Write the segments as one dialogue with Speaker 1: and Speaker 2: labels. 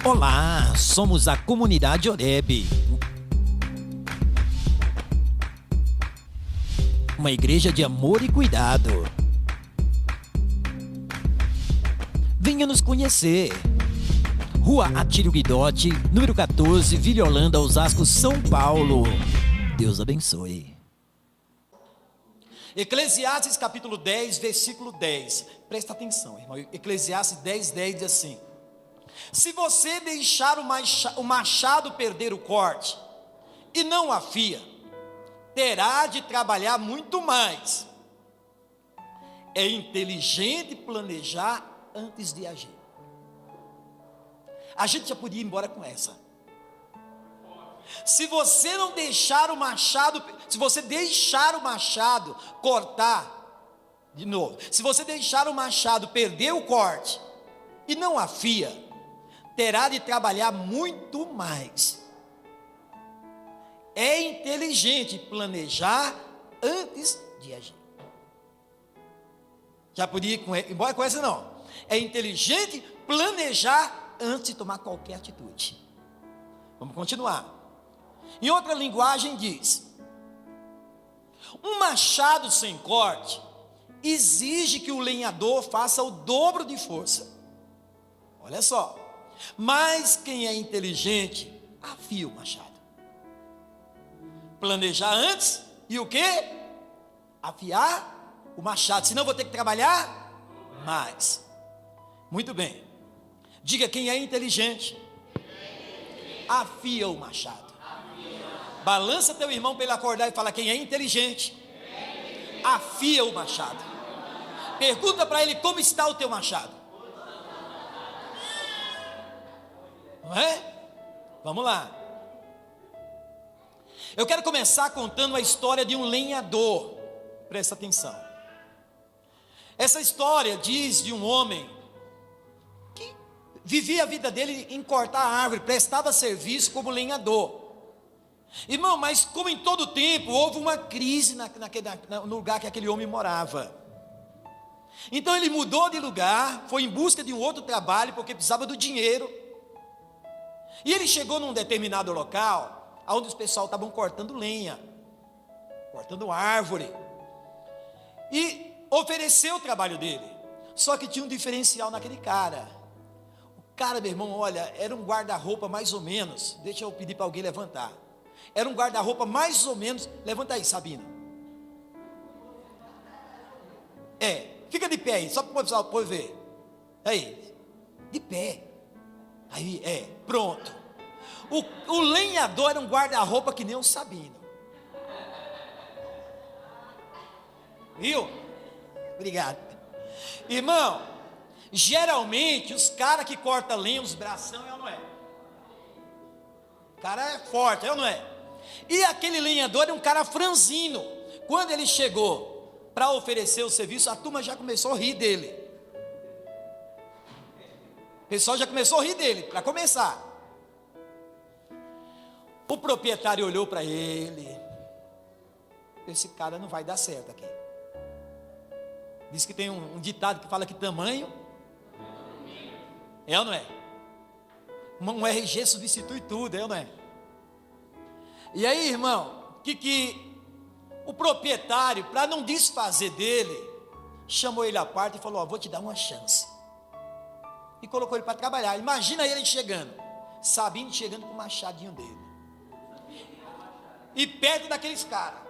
Speaker 1: Olá, somos a comunidade Horebe, uma igreja de amor e cuidado. Venha nos conhecer. Rua Atílio Guidotti, número 14, Vila Holanda, Osasco, São Paulo. Deus abençoe.
Speaker 2: Eclesiastes capítulo 10, versículo 10. Presta atenção, irmão. Eclesiastes 10, 10 diz assim: se você deixar o machado perder o corte e não afia, terá de trabalhar muito mais. É inteligente planejar antes de agir. A gente já podia ir embora com essa. Se você não deixar o machado, se você deixar o machado cortar, de novo, se você deixar o machado perder o corte e não afia, terá de trabalhar muito mais. É inteligente planejar antes de agir. Já podia ir embora com essa não. É inteligente planejar antes de tomar qualquer atitude. Vamos continuar. Em outra linguagem diz: um machado sem corte exige que o lenhador faça o dobro de força. Olha só. Mas quem é inteligente afia o machado. Planejar antes e o quê? Afiar o machado. Senão vou ter que trabalhar mais. Muito bem. Diga: quem é inteligente afia o machado. Balança teu irmão para ele acordar e fala: quem é inteligente afia o machado. Pergunta para ele: como está o teu machado? Não é? Vamos lá. Eu quero começar contando a história de um lenhador. Presta atenção. Essa história diz de um homem que vivia a vida dele em cortar árvore, prestava serviço como lenhador. Irmão, mas como em todo tempo, houve uma crise no lugar que aquele homem morava. Então ele mudou de lugar, foi em busca de um outro trabalho, porque precisava do dinheiro. E ele chegou num determinado local, onde os pessoal estavam cortando lenha, cortando árvore, e ofereceu o trabalho dele. Só que tinha um diferencial naquele cara. O cara, meu irmão, olha, era um guarda-roupa mais ou menos. Deixa eu pedir para alguém levantar. Era um guarda-roupa mais ou menos. Levanta aí, Sabina. Fica de pé aí, só para o pessoal poder ver. Aí, de pé. Aí, pronto. O lenhador era um guarda-roupa que nem o Sabino. Viu? Obrigado. Irmão, geralmente os caras que cortam lenha, os bração, é ou não é? O cara é forte, é ou não é? E aquele lenhador é um cara franzino. Quando ele chegou para oferecer o serviço, a turma já começou a rir dele. O pessoal já começou a rir dele, para começar. O proprietário olhou para ele: esse cara não vai dar certo aqui. Diz que tem um ditado que fala que tamanho é ou não é? Um RG substitui tudo, é ou não é? E aí, irmão, que o proprietário, para não desfazer dele, chamou ele à parte e falou: vou te dar uma chance. E colocou ele para trabalhar. Imagina ele chegando, Sabino chegando com o machadinho dele, e perto daqueles caras.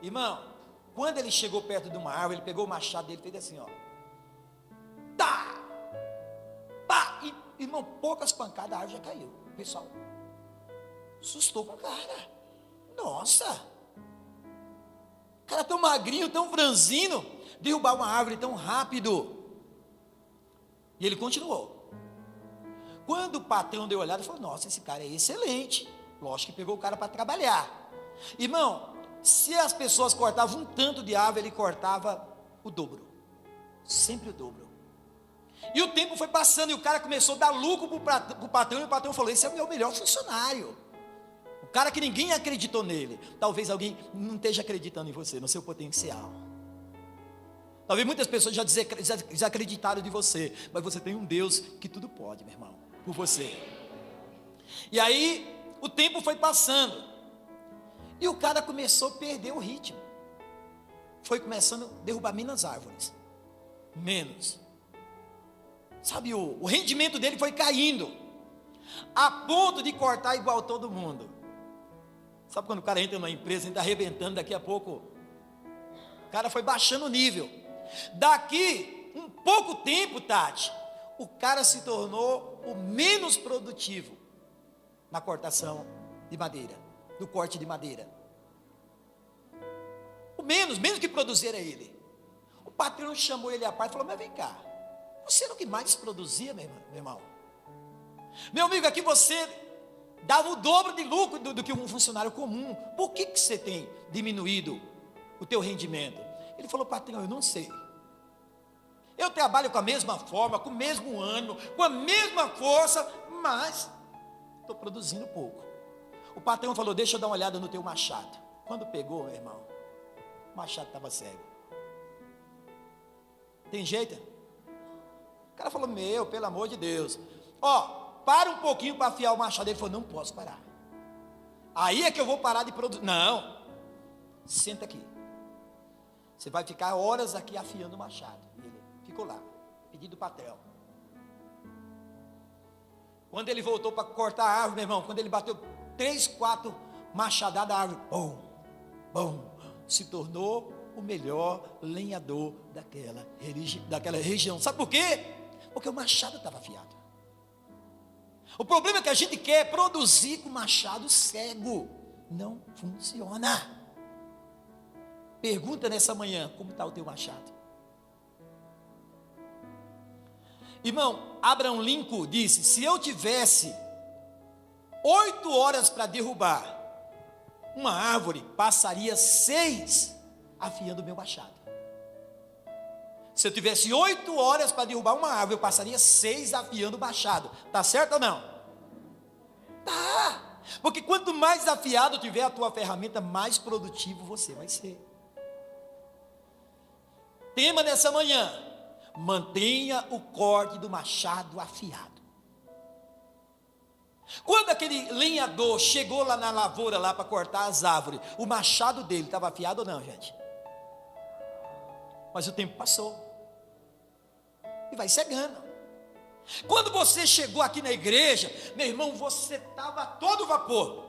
Speaker 2: Irmão, quando ele chegou perto de uma árvore, ele pegou o machado dele e fez assim, ó. Tá! Pá! E, irmão, poucas pancadas, a árvore já caiu. O pessoal assustou com o cara. Nossa! O cara tão magrinho, tão franzino, derrubar uma árvore tão rápido. E ele continuou. Quando o patrão deu uma olhada, ele falou: nossa, esse cara é excelente. Lógico que pegou o cara para trabalhar. Irmão, se as pessoas cortavam um tanto de árvore, ele cortava o dobro. Sempre o dobro. E o tempo foi passando e o cara começou a dar lucro para o patrão. E o patrão falou: esse é o meu melhor funcionário. O cara que ninguém acreditou nele. Talvez alguém não esteja acreditando em você, no seu potencial. Talvez muitas pessoas já desacreditaram de você, mas você tem um Deus que tudo pode, meu irmão, por você. E aí, o tempo foi passando, e o cara começou a perder o ritmo. Foi começando a derrubar menos árvores. Menos. Sabe, o rendimento dele foi caindo, a ponto de cortar igual todo mundo. Sabe quando o cara entra numa empresa e está arrebentando, daqui a pouco, o cara foi baixando o nível. Daqui, um pouco tempo, Tati, o cara se tornou o menos produtivo na cortação de madeira, no corte de madeira. O menos que produzir era ele. O patrão chamou ele à parte e falou: mas vem cá, você era o que mais produzia, meu irmão? Meu amigo, aqui você dava o dobro de lucro do que um funcionário comum. Por que você tem diminuído o teu rendimento? Ele falou: patrão, eu não sei. Eu trabalho com a mesma forma, com o mesmo ânimo, com a mesma força, mas estou produzindo pouco. O patrão falou: deixa eu dar uma olhada no teu machado. Quando pegou, meu irmão, o machado estava cego. Tem jeito? O cara falou: meu, pelo amor de Deus, para um pouquinho para afiar o machado. Ele falou: não posso parar. Aí é que eu vou parar de produzir. Não, senta aqui. Você vai ficar horas aqui afiando o machado. Ele ficou lá, pedido do patrão. Quando ele voltou para cortar a árvore, meu irmão, quando ele bateu 3, 4 machadadas da árvore, se tornou o melhor lenhador daquela região. Sabe por quê? Porque o machado estava afiado. O problema é que a gente quer produzir com machado cego. Não funciona. Pergunta nessa manhã: como está o teu machado? Irmão, Abraham Lincoln disse: se eu tivesse 8 horas para derrubar uma árvore, passaria 6 afiando o meu machado. Se eu tivesse 8 horas para derrubar uma árvore, eu passaria 6 afiando o machado. Está certo ou não? Tá. Porque quanto mais afiado tiver a tua ferramenta, mais produtivo você vai ser. Tema nessa manhã: mantenha o corte do machado afiado. Quando aquele lenhador chegou lá na lavoura lá para cortar as árvores, o machado dele estava afiado ou não, gente? Mas o tempo passou e vai cegando. Quando você chegou aqui na igreja, meu irmão, você estava todo vapor.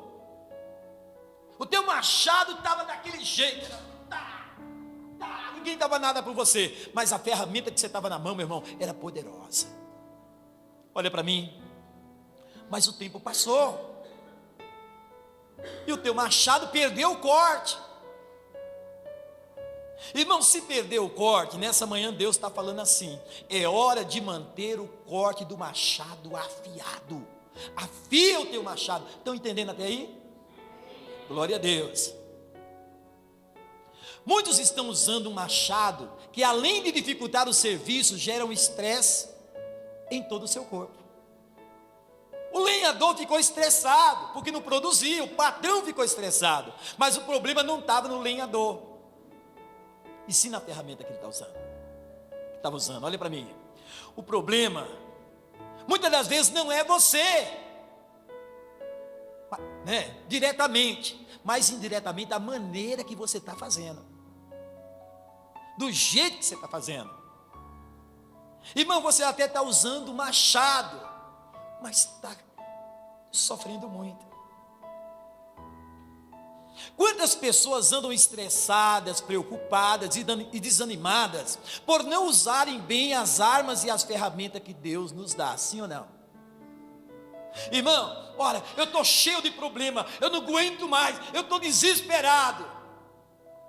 Speaker 2: O teu machado estava daquele jeito. Ninguém dava nada por você, mas a ferramenta que você estava na mão, meu irmão, era poderosa. Olha para mim. Mas o tempo passou, e o teu machado perdeu o corte. Irmão, se perdeu o corte, nessa manhã Deus está falando assim: é hora de manter o corte do machado afiado. Afia o teu machado. Estão entendendo até aí? Glória a Deus. Muitos estão usando um machado que, além de dificultar o serviço, gera um estresse em todo o seu corpo. O lenhador ficou estressado porque não produzia, o patrão ficou estressado, mas o problema não estava no lenhador, e sim na ferramenta que ele estava usando. Olha para mim. O problema, muitas das vezes, não é você, né, diretamente, mas indiretamente a maneira que você está fazendo, do jeito que você está fazendo. Irmão, você até está usando o machado, mas está sofrendo muito. Quantas pessoas andam estressadas, preocupadas e desanimadas por não usarem bem as armas e as ferramentas que Deus nos dá, sim ou não? Irmão, olha, eu estou cheio de problema, eu não aguento mais, eu estou desesperado.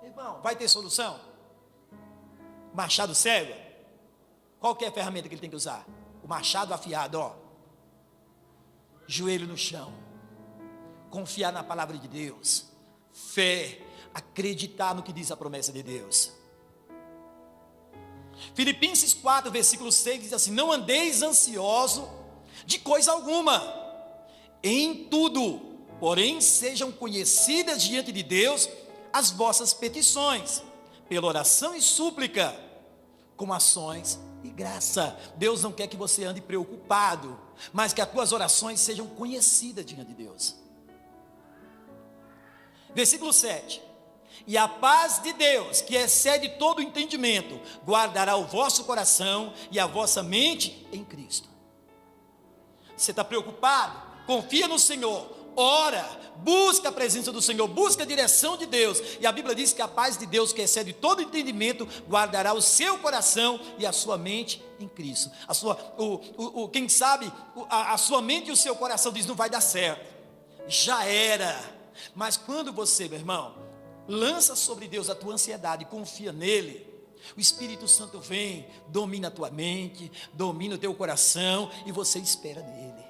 Speaker 2: Irmão, vai ter solução? Machado cego? Qual que é a ferramenta que ele tem que usar? O machado afiado, joelho no chão, confiar na palavra de Deus, fé, acreditar no que diz a promessa de Deus. Filipenses 4, versículo 6 diz assim: não andeis ansioso de coisa alguma, em tudo, porém sejam conhecidas diante de Deus as vossas petições, pela oração e súplica, com ações e graça. Deus não quer que você ande preocupado, mas que as tuas orações sejam conhecidas diante de Deus. Versículo 7. E a paz de Deus, que excede todo entendimento, guardará o vosso coração e a vossa mente em Cristo. Você está preocupado? Confia no Senhor, ora, busca a presença do Senhor, busca a direção de Deus, e a Bíblia diz que a paz de Deus, que excede todo entendimento, guardará o seu coração e a sua mente em Cristo. Quem sabe, a sua mente e o seu coração diz, não vai dar certo, já era. Mas quando você, meu irmão, lança sobre Deus a tua ansiedade e confia nele, o Espírito Santo vem, domina a tua mente, domina o teu coração, e você espera nele.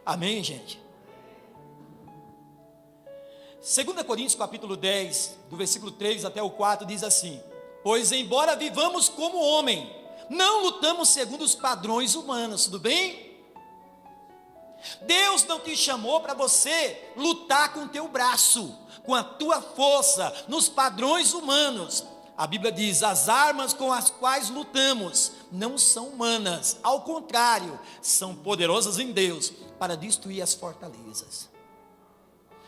Speaker 2: Amém, gente? 2 Coríntios capítulo 10, do versículo 3 até o 4, diz assim: pois embora vivamos como homem, não lutamos segundo os padrões humanos, tudo bem? Deus não te chamou para você lutar com o teu braço, com a tua força, nos padrões humanos. A Bíblia diz, as armas com as quais lutamos não são humanas, ao contrário, são poderosas em Deus, para destruir as fortalezas.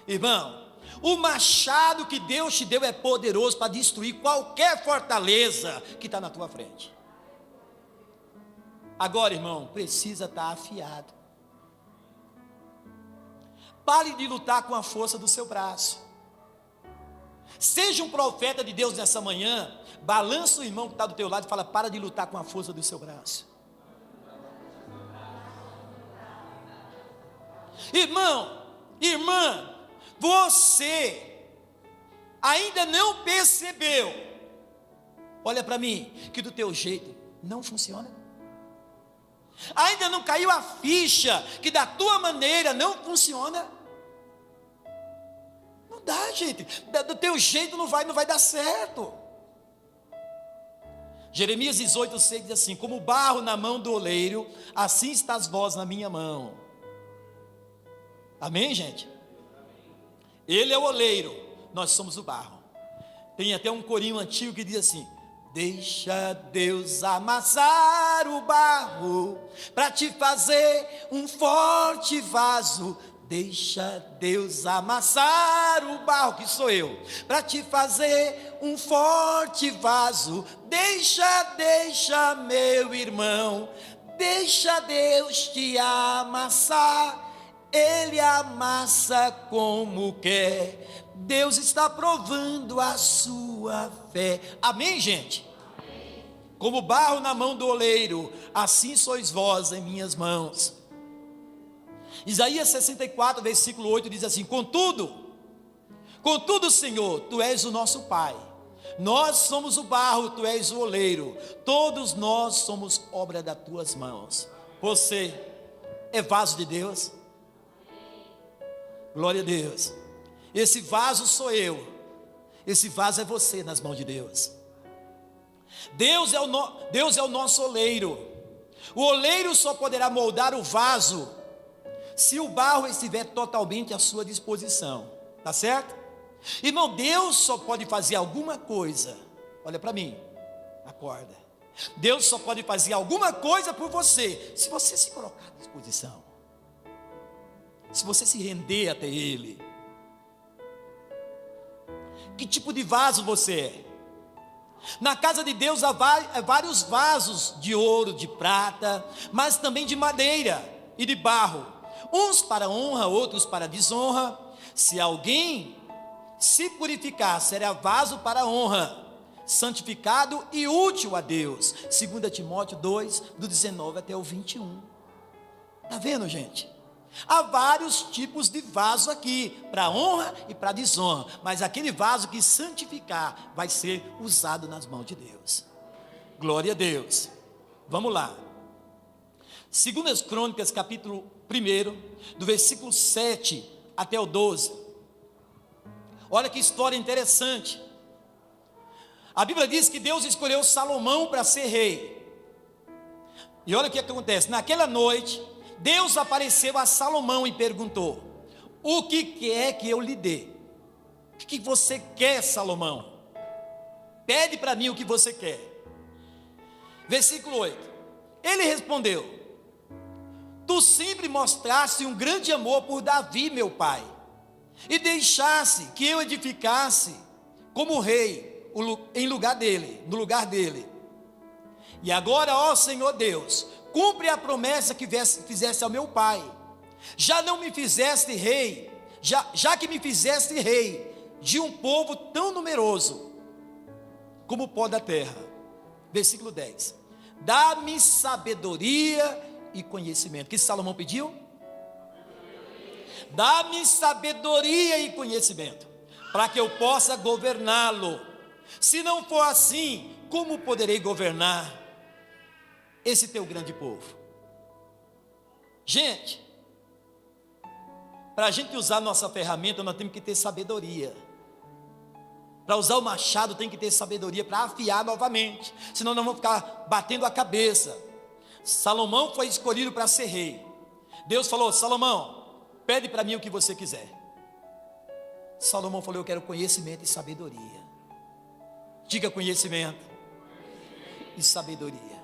Speaker 2: Irmão, o machado que Deus te deu é poderoso para destruir qualquer fortaleza que está na tua frente. Agora, irmão, precisa estar afiado. Pare de lutar com a força do seu braço. Seja um profeta de Deus nessa manhã, balança o irmão que está do teu lado e fala, para de lutar com a força do seu braço. Irmão, irmã, você ainda não percebeu, olha para mim, que do teu jeito não funciona? Ainda não caiu a ficha que da tua maneira não funciona? Não dá, gente, do teu jeito não vai dar certo. Jeremias 18:6 diz assim, como barro na mão do oleiro, assim estás vós na minha mão. Amém, gente? Ele é o oleiro, nós somos o barro. Tem até um corinho antigo que diz assim, deixa Deus amassar o barro, para te fazer um forte vaso. Deixa Deus amassar o barro, que sou eu, para te fazer um forte vaso. Deixa meu irmão, deixa Deus te amassar. Ele amassa como quer. Deus está provando a sua fé. Amém, gente? Amém. Como barro na mão do oleiro, assim sois vós em minhas mãos. Isaías 64, versículo 8 diz assim, contudo, Senhor, Tu és o nosso Pai, nós somos o barro, Tu és o oleiro, todos nós somos obra das Tuas mãos. Você é vaso de Deus? Glória a Deus. Esse vaso sou eu, esse vaso é você nas mãos de Deus. Deus é o nosso oleiro. O oleiro só poderá moldar o vaso se o barro estiver totalmente à sua disposição, tá certo? Irmão, Deus só pode fazer alguma coisa, olha para mim, acorda. Deus só pode fazer alguma coisa por você, se você se colocar à disposição, se você se render até Ele. Que tipo de vaso você é? Na casa de Deus há vários vasos de ouro, de prata, mas também de madeira e de barro, uns para honra, outros para desonra. Se alguém se purificar, será vaso para honra, santificado e útil a Deus. 2 Timóteo 2, do 19 até o 21. Está vendo, gente? Há vários tipos de vaso aqui, para honra e para desonra, mas aquele vaso que santificar vai ser usado nas mãos de Deus. Glória a Deus. Vamos lá. 2 Crônicas, capítulo 1, do versículo 7 até o 12. Olha que história interessante. A Bíblia diz que Deus escolheu Salomão para ser rei. E olha o que acontece. Naquela noite, Deus apareceu a Salomão e perguntou, o que quer que eu lhe dê? O que você quer, Salomão? Pede para mim o que você quer. Versículo 8. Ele respondeu: tu sempre mostraste um grande amor por Davi, meu pai, e deixasse que eu edificasse como rei no lugar dele. E agora, ó Senhor Deus, cumpre a promessa que fizeste ao meu pai. Já não me fizeste rei, já que me fizeste rei de um povo tão numeroso como o pó da terra. Versículo 10. Dá-me sabedoria e conhecimento. O que Salomão pediu? Dá-me sabedoria e conhecimento, para que eu possa governá-lo. Se não for assim, como poderei governar esse teu grande povo? Gente, para a gente usar nossa ferramenta, nós temos que ter sabedoria. Para usar o machado tem que ter sabedoria para afiar novamente, senão nós vamos ficar batendo a cabeça. Salomão foi escolhido para ser rei. Deus falou: Salomão, pede para mim o que você quiser. Salomão falou: eu quero conhecimento e sabedoria. Diga conhecimento e sabedoria.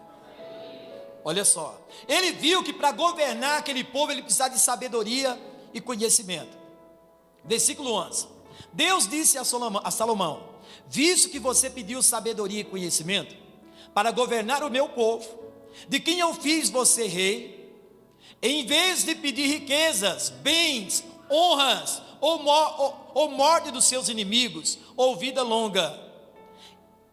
Speaker 2: Olha só, ele viu que para governar aquele povo ele precisava de sabedoria e conhecimento. Versículo 11. Deus disse a Salomão: visto que você pediu sabedoria e conhecimento para governar o meu povo, de quem eu fiz você rei, em vez de pedir riquezas, bens, honras, ou morte dos seus inimigos, ou vida longa,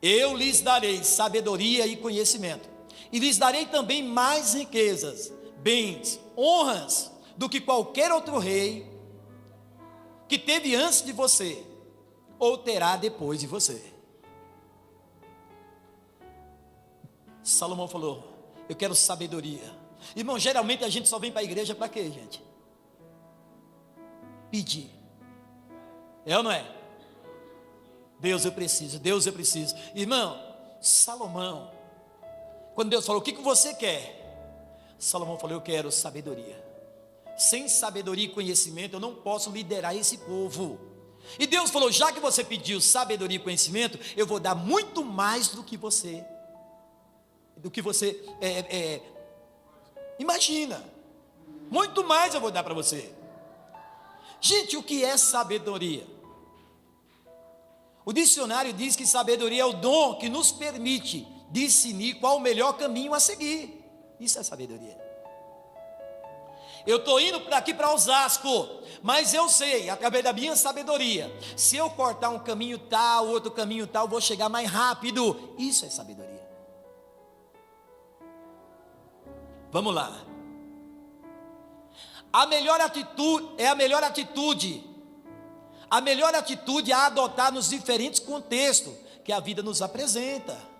Speaker 2: eu lhes darei sabedoria e conhecimento, e lhes darei também mais riquezas, bens, honras, do que qualquer outro rei que teve antes de você, ou terá depois de você. Salomão falou: eu quero sabedoria. Irmão, geralmente a gente só vem para a igreja para quê, gente? Pedir. É ou não é? Deus, eu preciso. Deus, eu preciso. Irmão, Salomão, quando Deus falou: o que você quer? Salomão falou: eu quero sabedoria. Sem sabedoria e conhecimento eu não posso liderar esse povo. E Deus falou: já que você pediu sabedoria e conhecimento, eu vou dar muito mais do que você imagina. Muito mais eu vou dar para você. Gente, o que é sabedoria? O dicionário diz que sabedoria é o dom que nos permite discernir qual o melhor caminho a seguir. Isso é sabedoria. Eu estou indo daqui para Osasco, mas eu sei, através da minha sabedoria, se eu cortar um caminho tal, outro caminho tal, vou chegar mais rápido. Isso é sabedoria. Vamos lá. A melhor atitude a adotar nos diferentes contextos que a vida nos apresenta.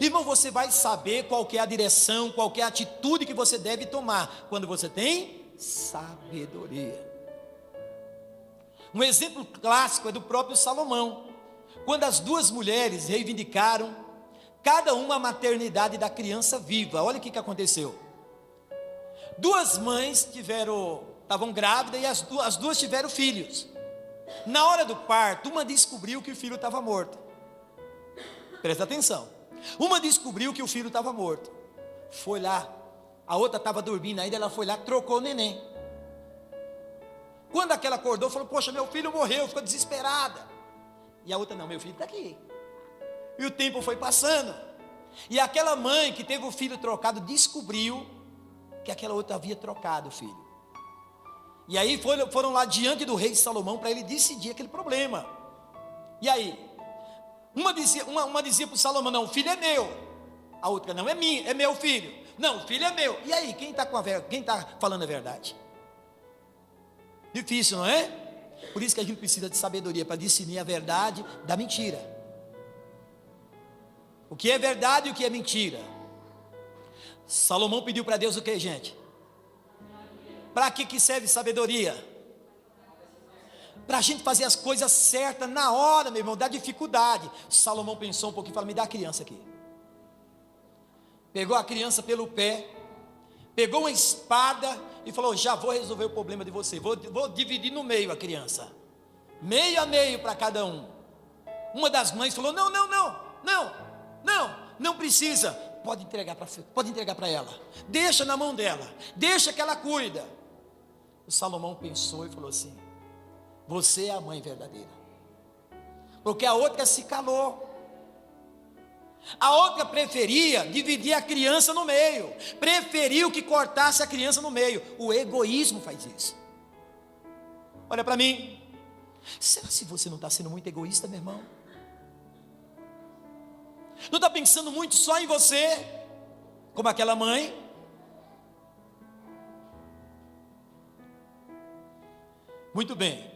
Speaker 2: Irmão, você vai saber qual que é a direção, qual que é a atitude que você deve tomar quando você tem sabedoria. Um exemplo clássico é do próprio Salomão, quando as duas mulheres reivindicaram cada uma a maternidade da criança viva. Olha o que aconteceu. Duas mães estavam grávidas e as duas tiveram filhos. Na hora do parto, uma descobriu que o filho estava morto. Presta atenção. Uma descobriu que o filho estava morto. Foi lá. A outra estava dormindo ainda, ela foi lá, trocou o neném. Quando aquela acordou, falou: poxa, meu filho morreu, ficou desesperada. E a outra: não, meu filho está aqui. E o tempo foi passando. E aquela mãe que teve o filho trocado descobriu que aquela outra havia trocado o filho. E aí foram lá diante do rei Salomão para ele decidir aquele problema. E aí, uma dizia para o Salomão: não, o filho é meu. A outra: não, é minha, é meu filho. Não, o filho é meu. E aí, quem está falando a verdade? Difícil, não é? Por isso que a gente precisa de sabedoria para discernir a verdade da mentira. O que é verdade e o que é mentira. Salomão pediu para Deus o que, gente? Para que serve sabedoria? Para a gente fazer as coisas certas na hora, meu irmão, da dificuldade. Salomão pensou um pouquinho e falou: me dá a criança aqui. Pegou a criança pelo pé, pegou uma espada e falou: já vou resolver o problema de você. Vou dividir no meio a criança, meio a meio para cada um. Uma das mães falou: não precisa. pode entregar para ela, deixa na mão dela, deixa que ela cuida. O Salomão pensou e falou assim: você é a mãe verdadeira, porque a outra se calou. A outra preferia dividir a criança no meio, preferiu que cortasse a criança no meio. O egoísmo faz isso. Olha para mim, será que você não está sendo muito egoísta, meu irmão? Não está pensando muito só em você, como aquela mãe? Muito bem.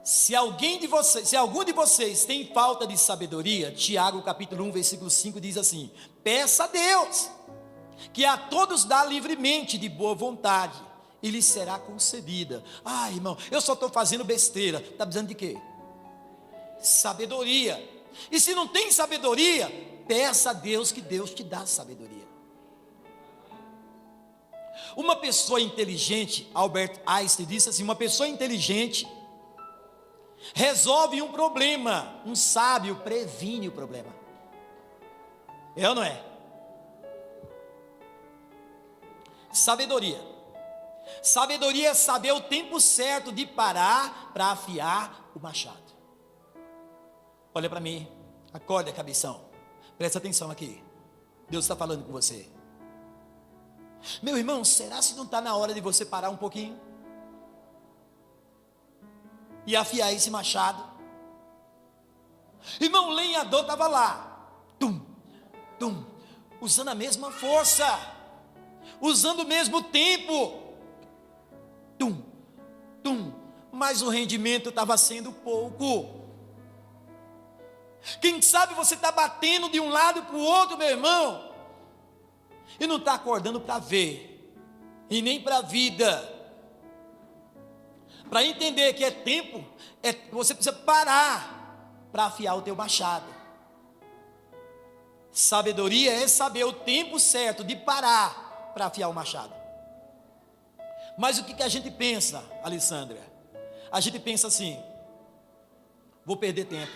Speaker 2: Se algum de vocês tem falta de sabedoria, Tiago capítulo 1, versículo 5 diz assim: peça a Deus, que a todos dá livremente de boa vontade, e lhe será concedida. Ah, irmão, eu só estou fazendo besteira. Está precisando de quê? Sabedoria. E se não tem sabedoria, peça a Deus que Deus te dá sabedoria. Uma pessoa inteligente, Albert Einstein disse assim: uma pessoa inteligente resolve um problema, um sábio previne o problema. É ou não é? Sabedoria. Sabedoria é saber o tempo certo de parar para afiar o machado. Olha para mim, acorda, cabeção, presta atenção aqui. Deus está falando com você. Meu irmão, será que não está na hora de você parar um pouquinho e afiar esse machado? Irmão, o lenhador estava lá, usando a mesma força, usando o mesmo tempo, mas o rendimento estava sendo pouco. Quem sabe você está batendo de um lado para o outro, meu irmão, e não está acordando para ver, e nem para a vida, para entender que é tempo, você precisa parar para afiar o teu machado. Sabedoria é saber o tempo certo de parar para afiar o machado. Mas o que a gente pensa, Alessandra? A gente pensa assim: vou perder tempo.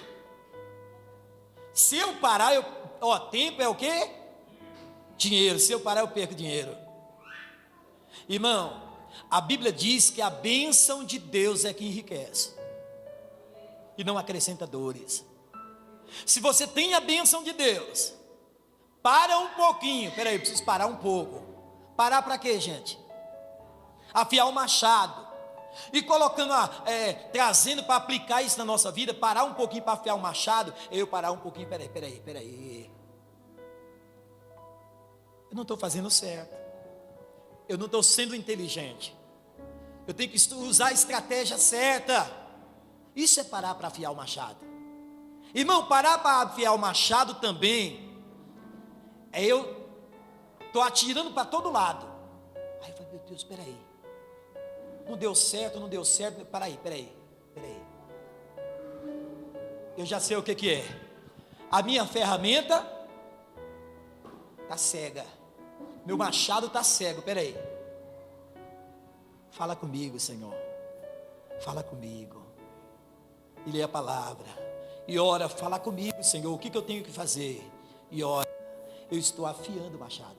Speaker 2: Se eu parar, tempo é o quê? Dinheiro. Se eu parar, eu perco dinheiro. Irmão, a Bíblia diz que a bênção de Deus é que enriquece e não acrescenta dores. Se você tem a bênção de Deus, para um pouquinho. Peraí, preciso parar um pouco. Parar para quê, gente? Afiar o machado. E colocando, trazendo para aplicar isso na nossa vida, parar um pouquinho para afiar o machado. Eu parar um pouquinho, peraí. Eu não estou fazendo certo. Eu não estou sendo inteligente. Eu tenho que usar a estratégia certa. Isso é parar para afiar o machado. Irmão, parar para afiar o machado também é eu estou atirando para todo lado. Aí eu falei: meu Deus, peraí. Não deu certo. Peraí. Eu já sei o que é. A minha ferramenta está cega. Meu machado está cego. Peraí. Fala comigo, Senhor. Fala comigo. E lê a palavra. E ora, fala comigo, Senhor. O que eu tenho que fazer? E ora, eu estou afiando o machado.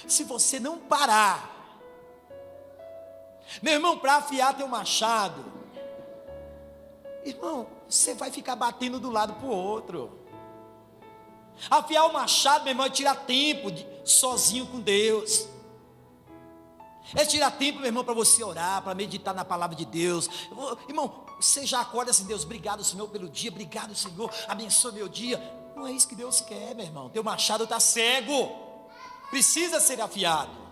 Speaker 2: Se você não parar, meu irmão, para afiar teu machado, irmão, você vai ficar batendo do lado para o outro. Afiar o machado, meu irmão, é tirar tempo sozinho com Deus. É tirar tempo, meu irmão, para você orar, para meditar na palavra de Deus. Irmão, você já acorda assim: Deus, obrigado, Senhor, pelo dia. Obrigado, Senhor, abençoe meu dia. Não é isso que Deus quer, meu irmão. Teu machado está cego, precisa ser afiado.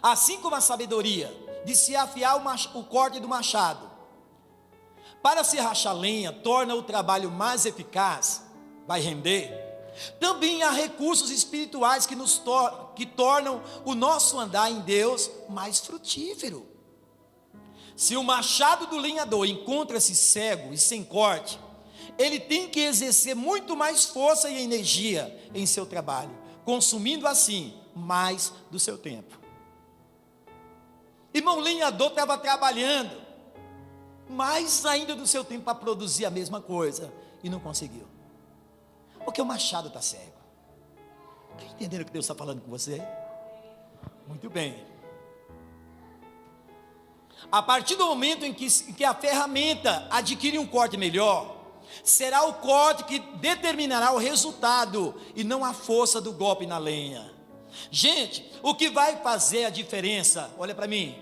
Speaker 2: Assim como a sabedoria de se afiar o corte do machado para se rachar lenha torna o trabalho mais eficaz, vai render, também há recursos espirituais que tornam o nosso andar em Deus mais frutífero. Se o machado do lenhador encontra-se cego e sem corte, ele tem que exercer muito mais força e energia em seu trabalho, consumindo assim mais do seu tempo. Irmão, o lenhador estava trabalhando mais ainda do seu tempo para produzir a mesma coisa e não conseguiu, porque o machado está cego. Está entendendo o que Deus está falando com você? Muito bem. A partir do momento em que a ferramenta adquire um corte melhor, será o corte que determinará o resultado e não a força do golpe na lenha. Gente, o que vai fazer a diferença, olha para mim,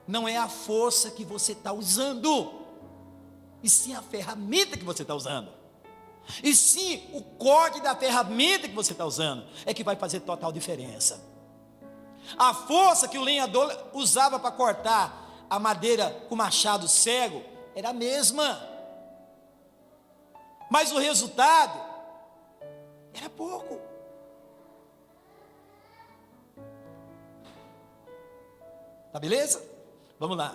Speaker 2: não é a força que você está usando, e sim a ferramenta que você está usando. E sim o corte da ferramenta que você está usando é que vai fazer total diferença. A força que o lenhador usava para cortar a madeira com machado cego era a mesma, mas o resultado era pouco. Tá beleza? Vamos lá.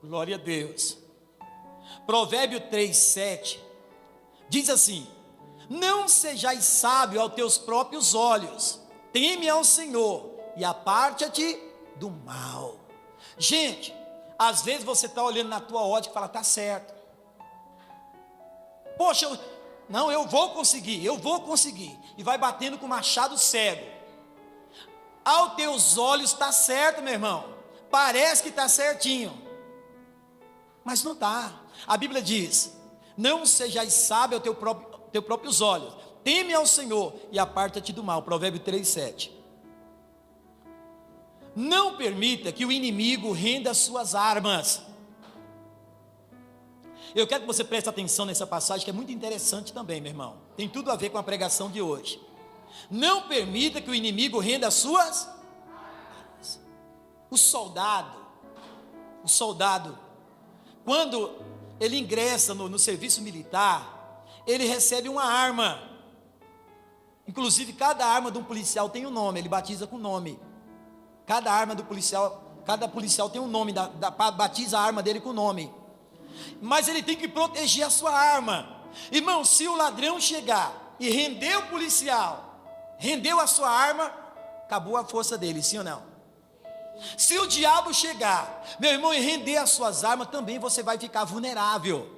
Speaker 2: Glória a Deus. Provérbio 3:7 diz assim: não sejais sábio aos teus próprios olhos, teme ao Senhor e aparta-te do mal. Gente, às vezes você está olhando na tua ótica e fala, está certo. Poxa, eu vou conseguir. E vai batendo com o machado cego. Aos teus olhos está certo, meu irmão. Parece que está certinho, mas não está. A Bíblia diz, não sejais sábio aos teus próprios olhos, teme ao Senhor e aparta-te do mal. Provérbio 3:7. Não permita que o inimigo renda as suas armas. Eu quero que você preste atenção nessa passagem, que é muito interessante também, meu irmão. Tem tudo a ver com a pregação de hoje. Não permita que o inimigo renda as suas armas. O soldado, quando ele ingressa no serviço militar, ele recebe uma arma. Inclusive, cada arma de um policial tem um nome, ele batiza com nome. Cada arma do policial, cada policial tem um nome, batiza a arma dele com nome. Mas ele tem que proteger a sua arma. Irmão, se o ladrão chegar e render o policial, rendeu a sua arma, acabou a força dele, sim ou não? Se o diabo chegar, meu irmão, e render as suas armas, também você vai ficar vulnerável.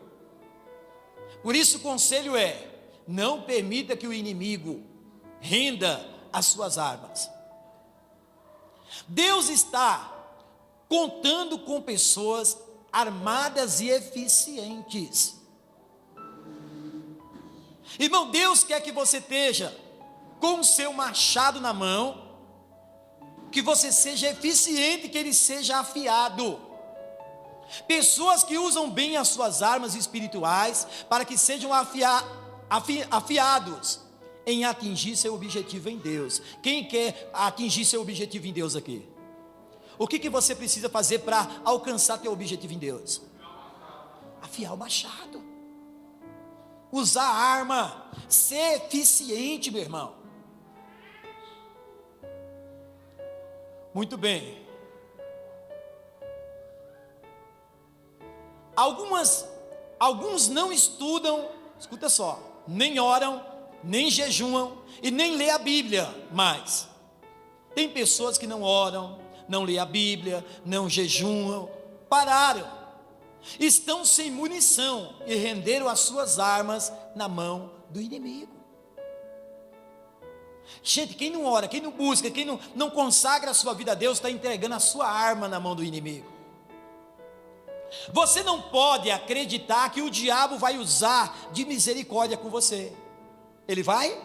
Speaker 2: Por isso o conselho é, não permita que o inimigo renda as suas armas. Deus está contando com pessoas armadas e eficientes. Irmão, Deus quer que você esteja com o seu machado na mão, que você seja eficiente, que ele seja afiado. Pessoas que usam bem as suas armas espirituais, para que sejam afiados em atingir seu objetivo em Deus. Quem quer atingir seu objetivo em Deus aqui? O que você precisa fazer para alcançar teu objetivo em Deus? Afiar o machado, usar a arma, ser eficiente, meu irmão. Muito bem. Alguns não estudam, escuta só, nem oram, nem jejuam e nem lê a Bíblia mais. Tem pessoas que não oram, não lê a Bíblia, não jejuam, pararam, estão sem munição e renderam as suas armas na mão do inimigo. Gente, quem não ora, quem não busca, quem não consagra a sua vida a Deus, está entregando a sua arma na mão do inimigo. Você não pode acreditar que o diabo vai usar de misericórdia com você. Ele vai?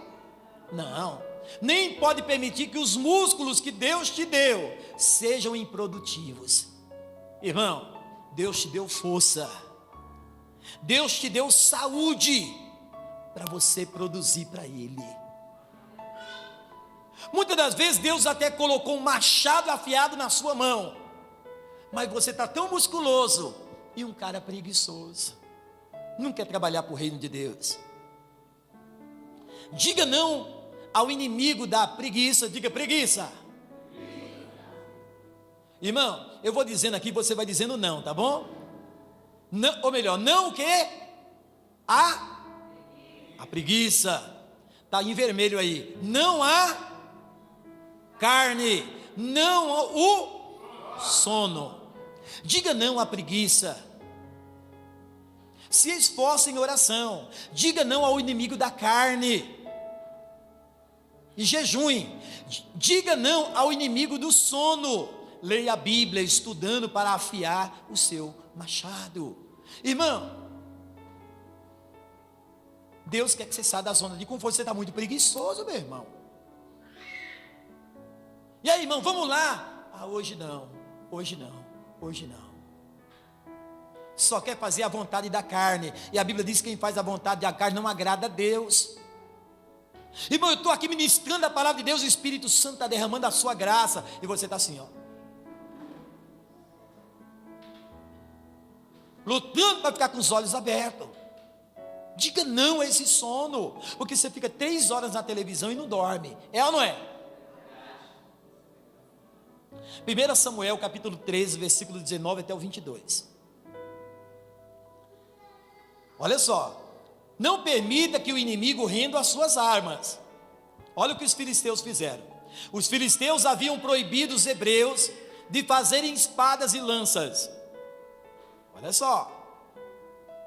Speaker 2: Não. Nem pode permitir que os músculos que Deus te deu sejam improdutivos. Irmão, Deus te deu força, Deus te deu saúde para você produzir para Ele. Muitas das vezes Deus até colocou um machado afiado na sua mão, mas você está tão musculoso e um cara preguiçoso, não quer trabalhar para o reino de Deus. Diga não ao inimigo da preguiça, diga preguiça. Irmão, eu vou dizendo aqui, você vai dizendo não, tá bom? Não, ou melhor, não o quê? A preguiça. Está em vermelho aí. Não a carne, não o sono. Diga não à preguiça. Se esforce em oração. Diga não ao inimigo da carne. E jejum. Diga não ao inimigo do sono. Leia a Bíblia, estudando para afiar o seu machado. Irmão, Deus quer que você saia da zona de conforto. Você está muito preguiçoso, meu irmão. E aí, irmão, vamos lá? Hoje não, hoje não, hoje não. Só quer fazer a vontade da carne. E a Bíblia diz que quem faz a vontade da carne não agrada a Deus. Irmão, eu estou aqui ministrando a palavra de Deus, o Espírito Santo está derramando a sua graça. E você está assim, ó, lutando para ficar com os olhos abertos. Diga não a esse sono. Porque você fica 3 horas na televisão e não dorme. É ou não é? 1 Samuel capítulo 13, versículo 19 até o 22. Olha só. Não permita que o inimigo renda as suas armas. Olha o que os filisteus fizeram. Os filisteus haviam proibido os hebreus de fazerem espadas e lanças. Olha só.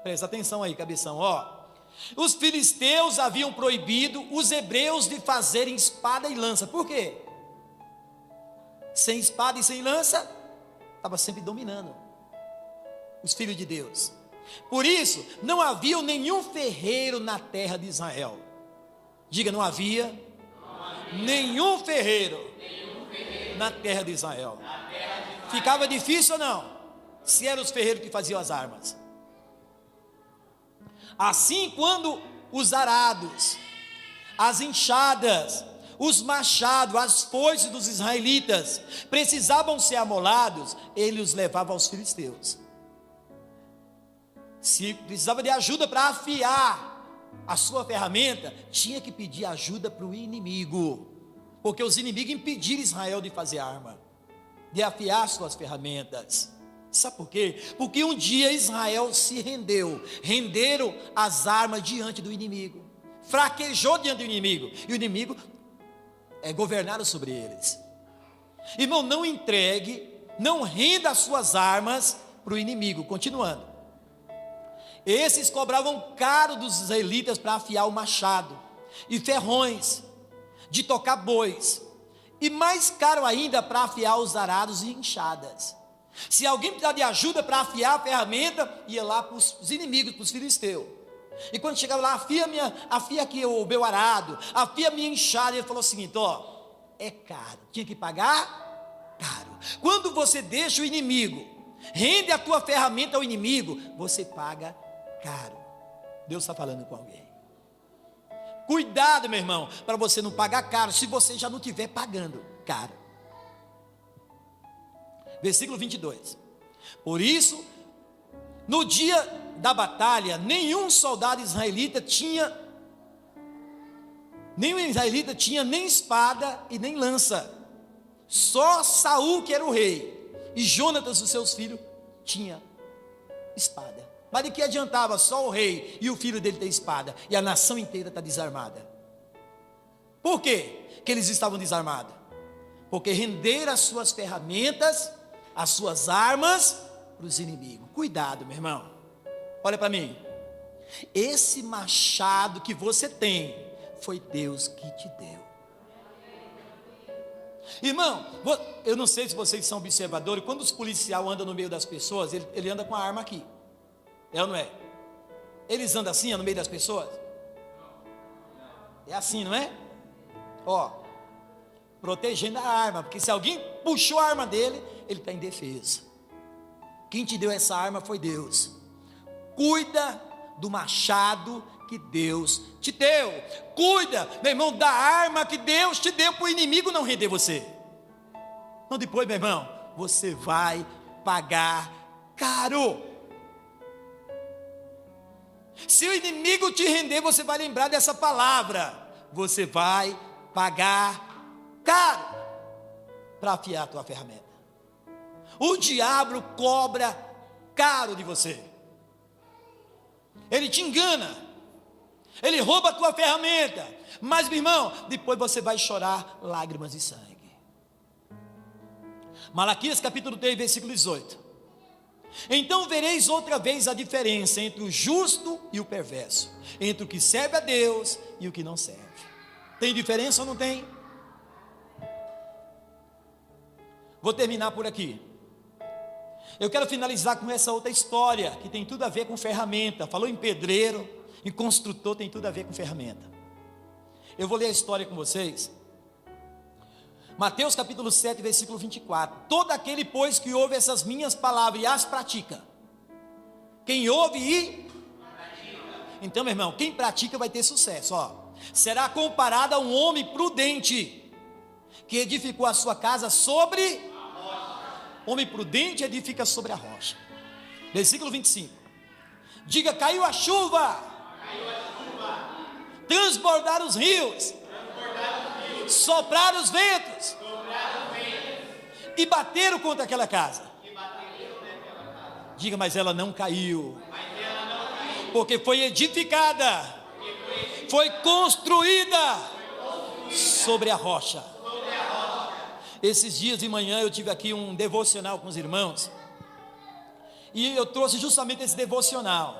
Speaker 2: Presta atenção aí, cabeção, ó. Os filisteus haviam proibido os hebreus de fazerem espada e lança. Por quê? Sem espada e sem lança, estava sempre dominando os filhos de Deus. Por isso, não havia nenhum ferreiro na terra de Israel. Diga, não havia nenhum ferreiro na terra de Israel. Ficava difícil ou não? Se eram os ferreiros que faziam as armas. Assim, quando os arados, as enxadas, os machados, as foices dos israelitas precisavam ser amolados, ele os levava aos filisteus. Se precisava de ajuda para afiar a sua ferramenta, tinha que pedir ajuda para o inimigo, porque os inimigos impediram Israel de fazer arma, de afiar suas ferramentas. Sabe por quê? Porque um dia Israel se renderam as armas diante do inimigo, fraquejou diante do inimigo, e o inimigo governaram sobre eles. Irmão, não entregue, não renda as suas armas para o inimigo. Continuando, esses cobravam caro dos israelitas para afiar o machado e ferrões de tocar bois, e mais caro ainda para afiar os arados e enxadas. Se alguém precisava de ajuda para afiar a ferramenta, ia lá para os inimigos, para os filisteus. E quando chegava lá, afia aqui o meu arado, afia a minha enxada. Ele falou o seguinte, ó, é caro, tinha que pagar caro. Quando você deixa o inimigo, rende a tua ferramenta ao inimigo, você paga caro. Deus está falando com alguém. Cuidado, meu irmão, para você não pagar caro, se você já não estiver pagando caro. Versículo 22. Por isso, no dia da batalha, nenhum israelita tinha nem espada e nem lança. Só Saul, que era o rei, e Jonatas, os seus filhos, tinha espada. Mas de que adiantava só o rei e o filho dele ter espada, e a nação inteira está desarmada? Por quê que eles estavam desarmados? Porque renderam as suas ferramentas, as suas armas para os inimigos. Cuidado, meu irmão. Olha para mim. Esse machado que você tem, foi Deus que te deu. Irmão, eu não sei se vocês são observadores. Quando os policiais andam no meio das pessoas, ele anda com a arma aqui. É ou não é? Eles andam assim, no meio das pessoas? É assim, não é? Ó, protegendo a arma, porque se alguém puxou a arma dele, ele está indefeso. Quem te deu essa arma foi Deus. Cuida do machado que Deus te deu. Cuida, meu irmão, da arma que Deus te deu para o inimigo não render você. Então depois, meu irmão, você vai pagar caro. Se o inimigo te render, você vai lembrar dessa palavra. Você vai pagar caro para afiar a tua ferramenta. O diabo cobra caro de você. Ele te engana. Ele rouba a tua ferramenta. Mas, meu irmão, depois você vai chorar lágrimas de sangue. Malaquias capítulo 3, versículo 18. Então vereis outra vez a diferença entre o justo e o perverso, entre o que serve a Deus e o que não serve. Tem diferença ou não tem? Vou terminar por aqui. Eu quero finalizar com essa outra história, que tem tudo a ver com ferramenta. Falou em pedreiro, em construtor, tem tudo a ver com ferramenta. Eu vou ler a história com vocês. Mateus capítulo 7, versículo 24. Todo aquele, pois, que ouve essas minhas palavras e as pratica. Quem ouve e pratica. Então, meu irmão, quem pratica vai ter sucesso, ó. Será comparado a um homem prudente, que edificou a sua casa sobre a rocha. Homem prudente edifica sobre a rocha. Versículo 25. Diga, caiu a chuva. Transbordar os rios. Soprar os ventos. E bateram contra aquela casa. Diga, mas ela não caiu. Porque foi edificada. Foi construída sobre a rocha. Esses dias de manhã eu tive aqui um devocional com os irmãos. E eu trouxe justamente esse devocional.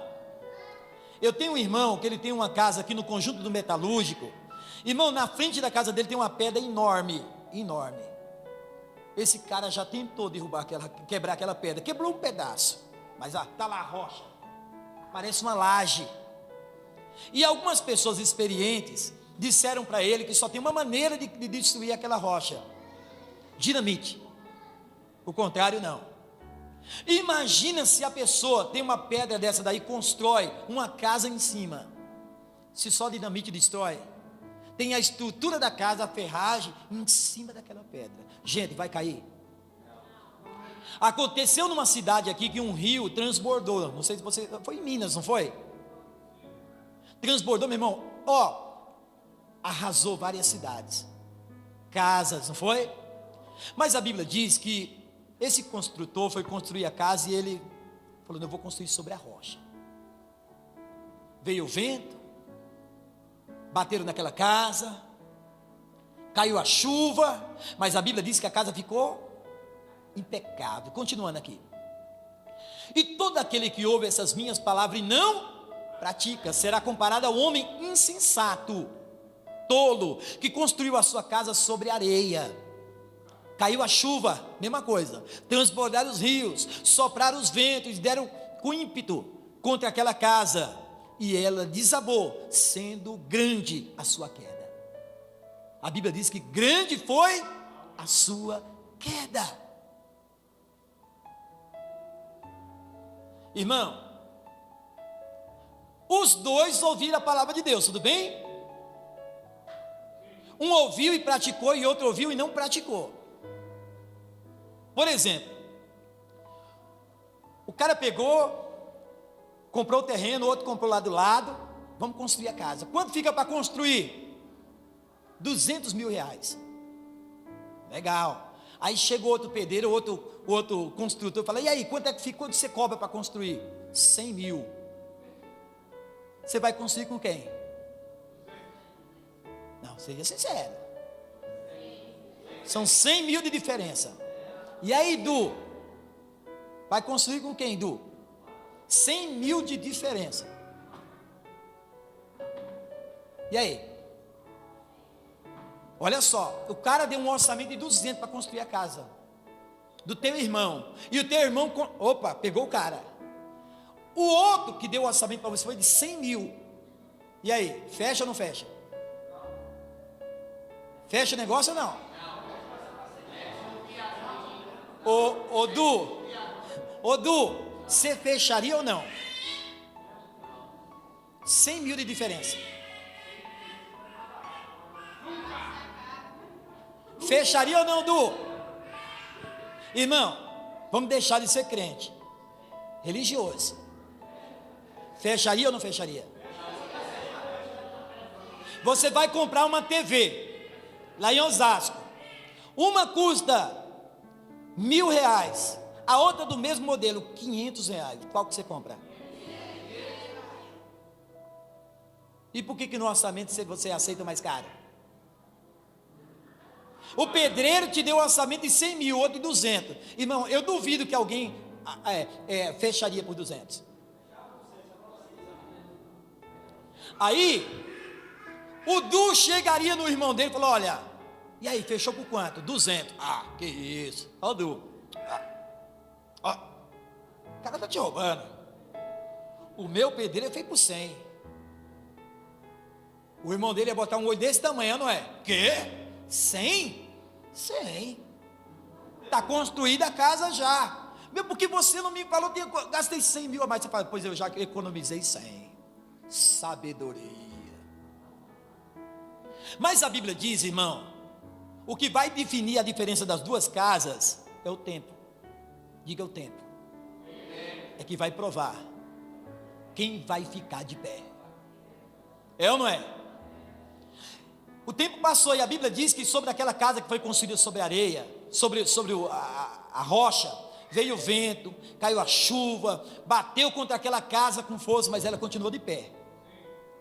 Speaker 2: Eu tenho um irmão que ele tem uma casa aqui no conjunto do metalúrgico. Irmão, na frente da casa dele tem uma pedra enorme, enorme. Esse cara já tentou quebrar aquela pedra, quebrou um pedaço, mas está lá a rocha, parece uma laje. E algumas pessoas experientes disseram para ele que só tem uma maneira de destruir aquela rocha: dinamite. O contrário não. Imagina se a pessoa tem uma pedra dessa daí, constrói uma casa em cima. Se só dinamite destrói, tem a estrutura da casa, a ferragem em cima daquela pedra. Gente, vai cair. Aconteceu numa cidade aqui que um rio transbordou. Não sei se você foi em Minas, não foi? Transbordou, meu irmão. Arrasou várias cidades, casas, não foi? Mas a Bíblia diz que esse construtor foi construir a casa e ele falou: eu vou construir sobre a rocha. Veio o vento, bateram naquela casa, caiu a chuva, mas a Bíblia diz que a casa ficou impecável. Continuando aqui. E todo aquele que ouve essas minhas palavras e não pratica, será comparado ao homem insensato, tolo, que construiu a sua casa sobre areia. Caiu a chuva, mesma coisa. Transbordaram os rios, sopraram os ventos, deram com ímpeto contra aquela casa, e ela desabou, sendo grande a sua queda. A Bíblia diz que grande foi a sua queda. Irmão, os dois ouviram a palavra de Deus, tudo bem? Um ouviu e praticou, e outro ouviu e não praticou. Por exemplo, o cara pegou, comprou o terreno, o outro comprou lá do lado, vamos construir a casa. Quanto fica para construir? 200 mil reais. Legal. Aí chegou outro pedreiro, outro construtor, fala: e aí, quanto é que fica, quanto você cobra para construir? 100 mil. Você vai construir com quem? Não, seja sincero. São 100 mil de diferença. E aí, Du? Vai construir com quem, Du? 100 mil de diferença. E aí? Olha só, o cara deu um orçamento de 200 para construir a casa do teu irmão. E o teu irmão, pegou o cara. O outro que deu o orçamento para você foi de 100 mil. E aí, fecha ou não fecha? Fecha o negócio ou não? Ô Du, você fecharia ou não? 100 mil de diferença. Fecharia ou não, Du? Irmão, vamos deixar de ser crente, religioso. Fecharia ou não fecharia? Você vai comprar uma TV lá em Osasco. Uma custa R$1.000, a outra do mesmo modelo, R$500. Qual que você compra? E por que no orçamento você aceita mais caro? O pedreiro te deu um orçamento de 100 mil, outro de 200. Irmão, eu duvido que alguém fecharia por 200. Aí, o Du chegaria no irmão dele e falou: olha, e aí, fechou por quanto? 200. Ah, que isso. Ó, Du. Ó, o cara tá te roubando. O meu pedreiro é feito por 100. O irmão dele ia botar um olho desse tamanho, não é? Quê? 100? 100. Está construída a casa já. Meu, porque você não me falou que eu gastei 100 mil a mais. Você fala: pois eu já economizei 100. Sabedoria. Mas a Bíblia diz, irmão, o que vai definir a diferença das duas casas é o tempo. Diga o tempo. É que vai provar quem vai ficar de pé. É ou não é? O tempo passou e a Bíblia diz que sobre aquela casa que foi construída sobre a areia, sobre a rocha, veio o vento, caiu a chuva, bateu contra aquela casa com força, mas ela continuou de pé.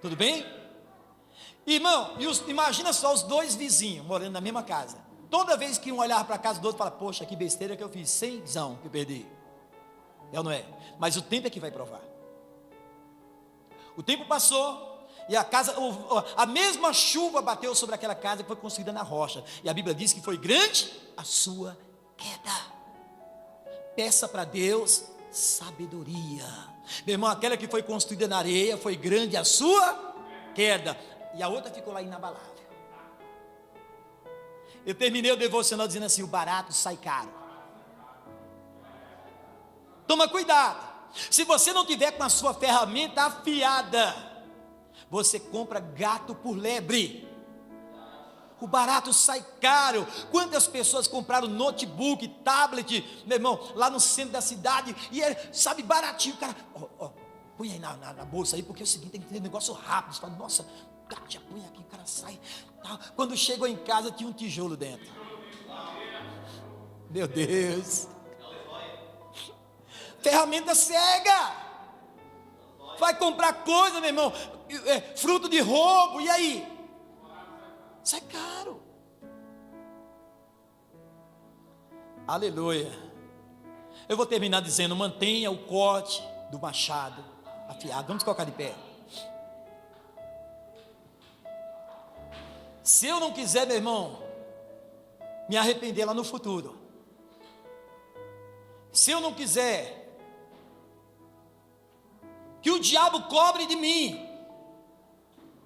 Speaker 2: Tudo bem? Irmão, imagina só os dois vizinhos morando na mesma casa. Toda vez que um olhar para a casa do outro, fala: poxa, que besteira que eu fiz, 100zão que eu perdi. É ou não é? Mas o tempo é que vai provar. O tempo passou e a mesma chuva bateu sobre aquela casa que foi construída na rocha. E a Bíblia diz que foi grande a sua queda. Peça para Deus sabedoria. Meu irmão, aquela que foi construída na areia, foi grande a sua queda. E a outra ficou lá inabalável. Eu terminei o devocional dizendo assim: o barato sai caro. Toma cuidado. Se você não tiver com a sua ferramenta afiada, você compra gato por lebre. O barato sai caro. Quantas pessoas compraram notebook, tablet, meu irmão, lá no centro da cidade, e sabe, baratinho, cara, põe aí na bolsa aí, porque é o seguinte, tem que ter um negócio rápido. Você fala: nossa, já põe aqui, o cara sai. Quando chegou em casa, tinha um tijolo dentro. Meu Deus. Ferramenta cega. Vai comprar coisa, meu irmão, fruto de roubo, e aí? Sai caro. Aleluia. Eu vou terminar dizendo: mantenha o corte do machado afiado. Vamos colocar de pé. Se eu não quiser, meu irmão, me arrepender lá no futuro, se eu não quiser que o diabo cobre de mim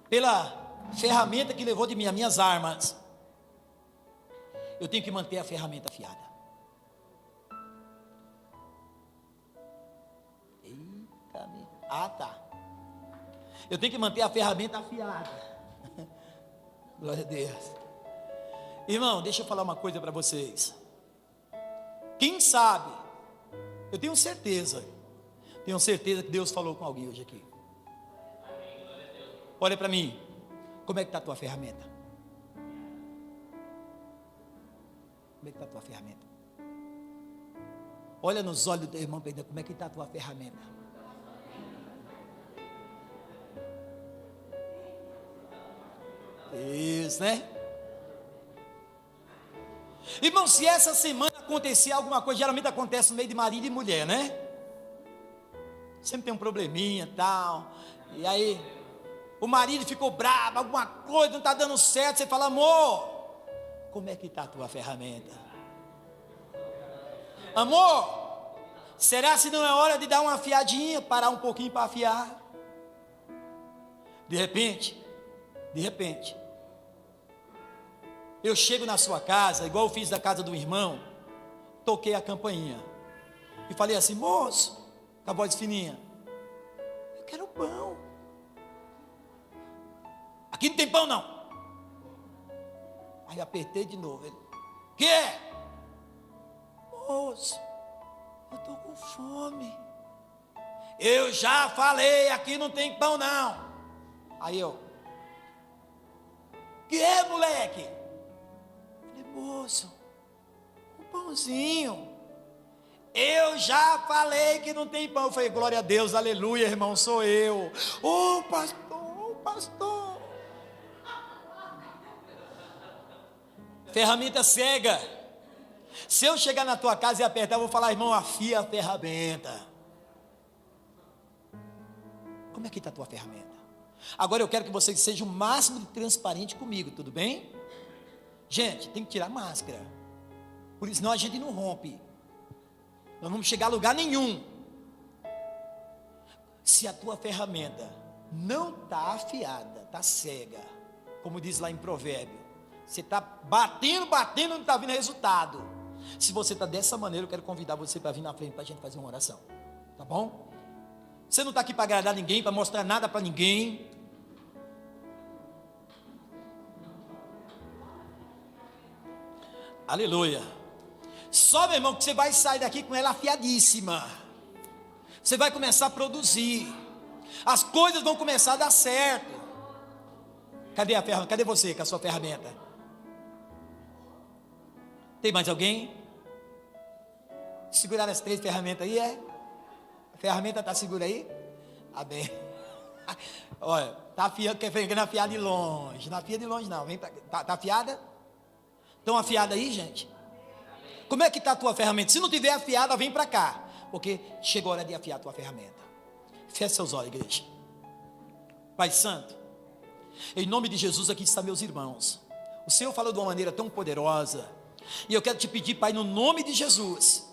Speaker 2: pela ferramenta que levou de mim as minhas armas, eu tenho que manter a ferramenta afiada. Eita, tá. Eu tenho que manter a ferramenta afiada. Glória a Deus. Irmão, deixa eu falar uma coisa para vocês. Quem sabe, eu tenho certeza que Deus falou com alguém hoje aqui. Olha para mim. Como é que está a tua ferramenta? Como é que está a tua ferramenta? Olha nos olhos do teu irmão, Pedro, como é que está a tua ferramenta? Isso, né? Irmão, se essa semana acontecer alguma coisa, geralmente acontece no meio de marido e mulher, né? Sempre tem um probleminha e tal. E aí, o marido ficou bravo, alguma coisa não está dando certo. Você fala: amor, como é que está a tua ferramenta? Amor, será se não é hora de dar uma afiadinha, parar um pouquinho para afiar? De repente, eu chego na sua casa, igual eu fiz na casa do irmão, toquei a campainha e falei assim: moço, com a voz fininha, eu quero pão. Aqui não tem pão não. Aí apertei de novo. Ele: que é? Moço, eu estou com fome. Eu já falei, aqui não tem pão não. Aí eu: que é, moleque? Falei: moço, um pãozinho. Eu já falei que não tem pão. Eu falei: glória a Deus, aleluia, irmão, sou eu. Ô pastor. Ferramenta cega. Se eu chegar na tua casa e apertar, eu vou falar: irmão, afia a ferramenta. Como é que está a tua ferramenta? Agora eu quero que você seja o máximo de transparente comigo, tudo bem? Gente, tem que tirar a máscara, por senão a gente não rompe. Nós não vamos chegar a lugar nenhum. Se a tua ferramenta não está afiada, está cega, como diz lá em Provérbio, você está batendo, não está vindo resultado. Se você está dessa maneira, eu quero convidar você para vir na frente para a gente fazer uma oração, tá bom? Você não está aqui para agradar ninguém, para mostrar nada para ninguém. Aleluia. Só, meu irmão, que você vai sair daqui com ela afiadíssima. Você vai começar a produzir. As coisas vão começar a dar certo. Cadê a ferramenta? Cadê você com a sua ferramenta? Tem mais alguém? Segurar as 3 ferramentas aí, é? A ferramenta está segura aí? Amém. Olha, está afiando, querendo afiar de longe. Não afia de longe não. Vem pra, tá afiada? Estão afiada aí, gente? Como é que está a tua ferramenta? Se não tiver afiada, vem para cá. Porque chegou a hora de afiar a tua ferramenta. Feche seus olhos, igreja. Pai Santo, em nome de Jesus, aqui estão meus irmãos. O Senhor falou de uma maneira tão poderosa. E eu quero te pedir, Pai, no nome de Jesus,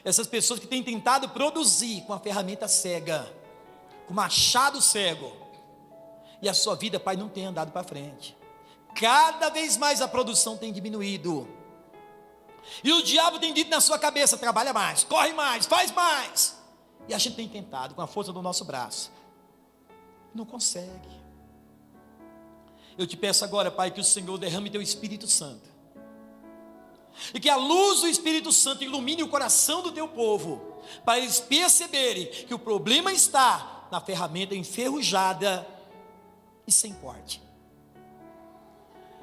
Speaker 2: essas pessoas que têm tentado produzir com a ferramenta cega, com o machado cego, e a sua vida, Pai, não tem andado para frente. Cada vez mais a produção tem diminuído. E o diabo tem dito na sua cabeça: trabalha mais, corre mais, faz mais. E a gente tem tentado com a força do nosso braço. Não consegue. Eu te peço agora, Pai, que o Senhor derrame teu Espírito Santo. E que a luz do Espírito Santo ilumine o coração do teu povo, para eles perceberem que o problema está na ferramenta enferrujada e sem corte.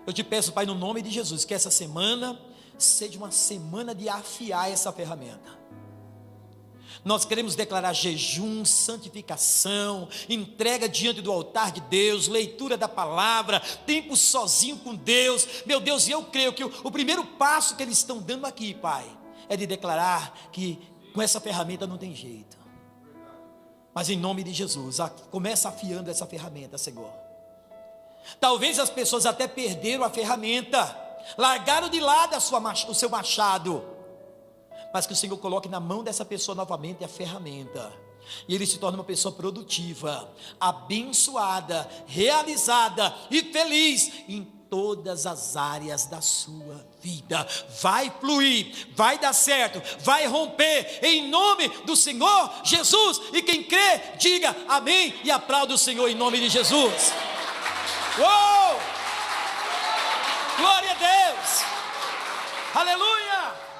Speaker 2: Eu te peço, Pai, no nome de Jesus, que essa semana seja uma semana de afiar essa ferramenta. Nós queremos declarar jejum, santificação, entrega diante do altar de Deus, leitura da palavra, tempo sozinho com Deus. Meu Deus, e eu creio que o primeiro passo que eles estão dando aqui, Pai, é de declarar que com essa ferramenta não tem jeito. Mas em nome de Jesus, começa afiando essa ferramenta, Senhor. Talvez as pessoas até perderam a ferramenta, largaram de lado o seu machado, mas que o Senhor coloque na mão dessa pessoa novamente a ferramenta, e ele se torne uma pessoa produtiva, abençoada, realizada e feliz em todas as áreas da sua vida. Vai fluir, vai dar certo, vai romper em nome do Senhor Jesus. E quem crê, diga amém e aplaude o Senhor em nome de Jesus. Uou! Glória a Deus! Aleluia!